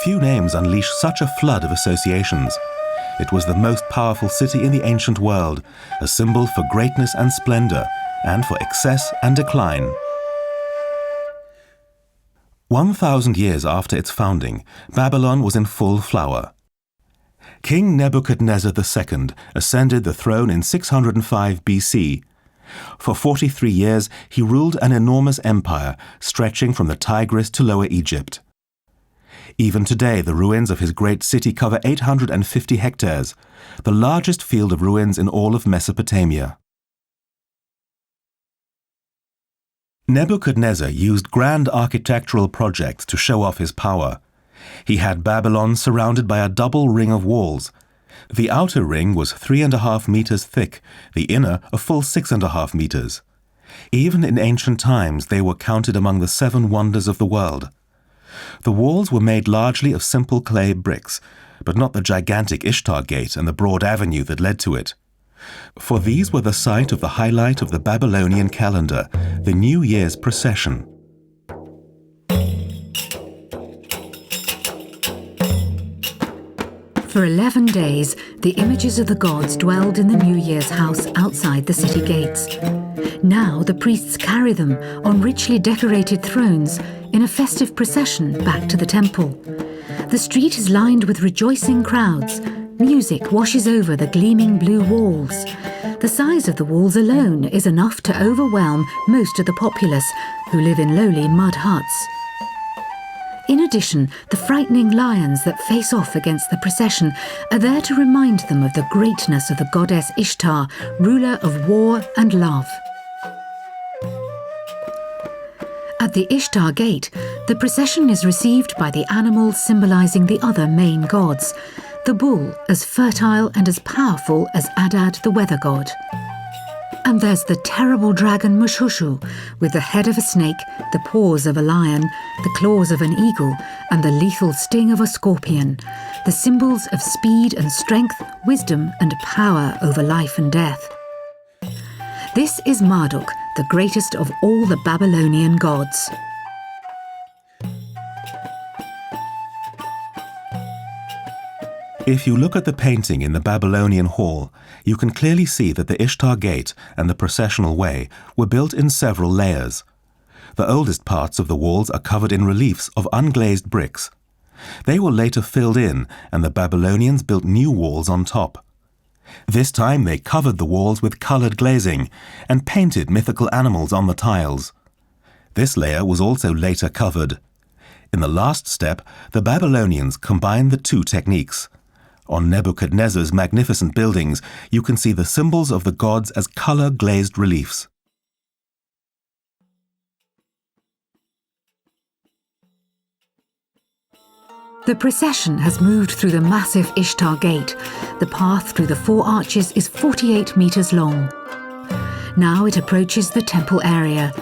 Few names unleash such a flood of associations. It was the most powerful city in the ancient world, a symbol for greatness and splendor, and for excess and decline. 1,000 years after its founding, Babylon was in full flower. King Nebuchadnezzar II ascended the throne in 605 BC. For 43 years, he ruled an enormous empire stretching from the Tigris to Lower Egypt. Even today, the ruins of his great city cover 850 hectares, the largest field of ruins in all of Mesopotamia. Nebuchadnezzar used grand architectural projects to show off his power. He had Babylon surrounded by a double ring of walls. The outer ring was 3.5 meters thick, the inner a full 6.5 meters. Even in ancient times, they were counted among the 7 wonders of the world. The walls were made largely of simple clay bricks, but not the gigantic Ishtar Gate and the broad avenue that led to it. For these were the site of the highlight of the Babylonian calendar, the New Year's procession. For 11 days, the images of the gods dwelled in the New Year's house outside the city gates. Now the priests carry them on richly decorated thrones in a festive procession back to the temple. The street is lined with rejoicing crowds. Music washes over the gleaming blue walls. The size of the walls alone is enough to overwhelm most of the populace, who live in lowly mud huts. In addition, the frightening lions that face off against the procession are there to remind them of the greatness of the goddess Ishtar, ruler of war and love. At the Ishtar Gate, the procession is received by the animals symbolizing the other main gods, the bull as fertile and as powerful as Adad the weather god. And there's the terrible dragon Mushushu, with the head of a snake, the paws of a lion, the claws of an eagle, and the lethal sting of a scorpion, the symbols of speed and strength, wisdom and power over life and death. This is Marduk, the greatest of all the Babylonian gods. If you look at the painting in the Babylonian hall, you can clearly see that the Ishtar Gate and the processional way were built in several layers. The oldest parts of the walls are covered in reliefs of unglazed bricks. They were later filled in, and the Babylonians built new walls on top. This time they covered the walls with colored glazing and painted mythical animals on the tiles. This layer was also later covered. In the last step, the Babylonians combined the two techniques. On Nebuchadnezzar's magnificent buildings, you can see the symbols of the gods as color-glazed reliefs. The procession has moved through the massive Ishtar Gate. The path through the 4 arches is 48 meters long. Now it approaches the temple area.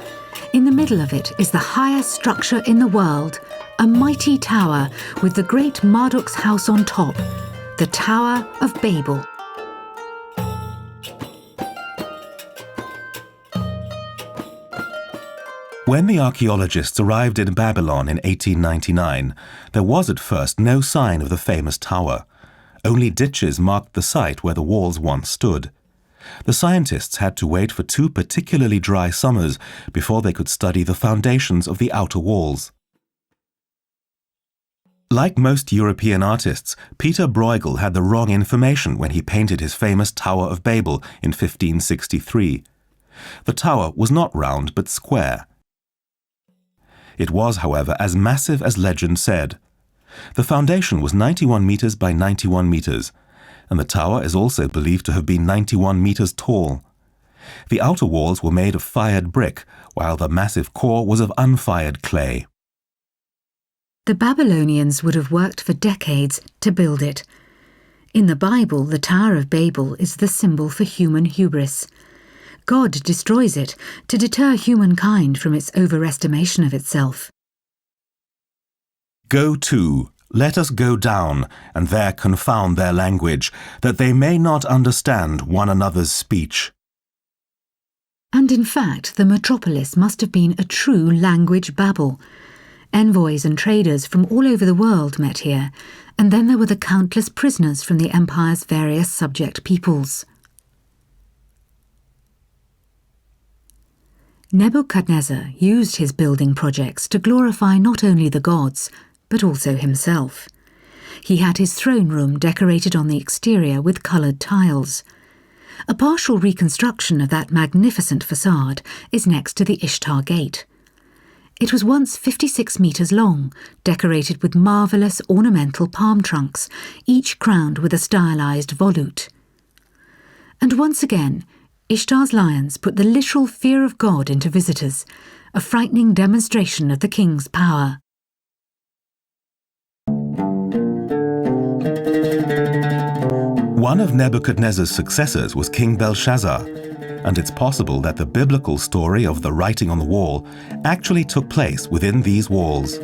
In the middle of it is the highest structure in the world, a mighty tower with the great Marduk's house on top, the Tower of Babel. When the archaeologists arrived in Babylon in 1899, there was at first no sign of the famous tower. Only ditches marked the site where the walls once stood. The scientists had to wait for 2 particularly dry summers before they could study the foundations of the outer walls. Like most European artists, Peter Bruegel had the wrong information when he painted his famous Tower of Babel in 1563. The tower was not round but square. It was, however, as massive as legend said. The foundation was 91 meters by 91 meters, and the tower is also believed to have been 91 meters tall. The outer walls were made of fired brick, while the massive core was of unfired clay. The Babylonians would have worked for decades to build it. In the Bible, the Tower of Babel is the symbol for human hubris. God destroys it to deter humankind from its overestimation of itself. Go to, let us go down, and there confound their language, that they may not understand one another's speech. And in fact, the metropolis must have been a true language Babel. Envoys and traders from all over the world met here, and then there were the countless prisoners from the empire's various subject peoples. Nebuchadnezzar used his building projects to glorify not only the gods, but also himself. He had his throne room decorated on the exterior with coloured tiles. A partial reconstruction of that magnificent facade is next to the Ishtar Gate. It was once 56 metres long, decorated with marvellous ornamental palm trunks, each crowned with a stylised volute. And once again, Ishtar's lions put the literal fear of God into visitors, a frightening demonstration of the king's power. One of Nebuchadnezzar's successors was King Belshazzar, and it's possible that the biblical story of the writing on the wall actually took place within these walls.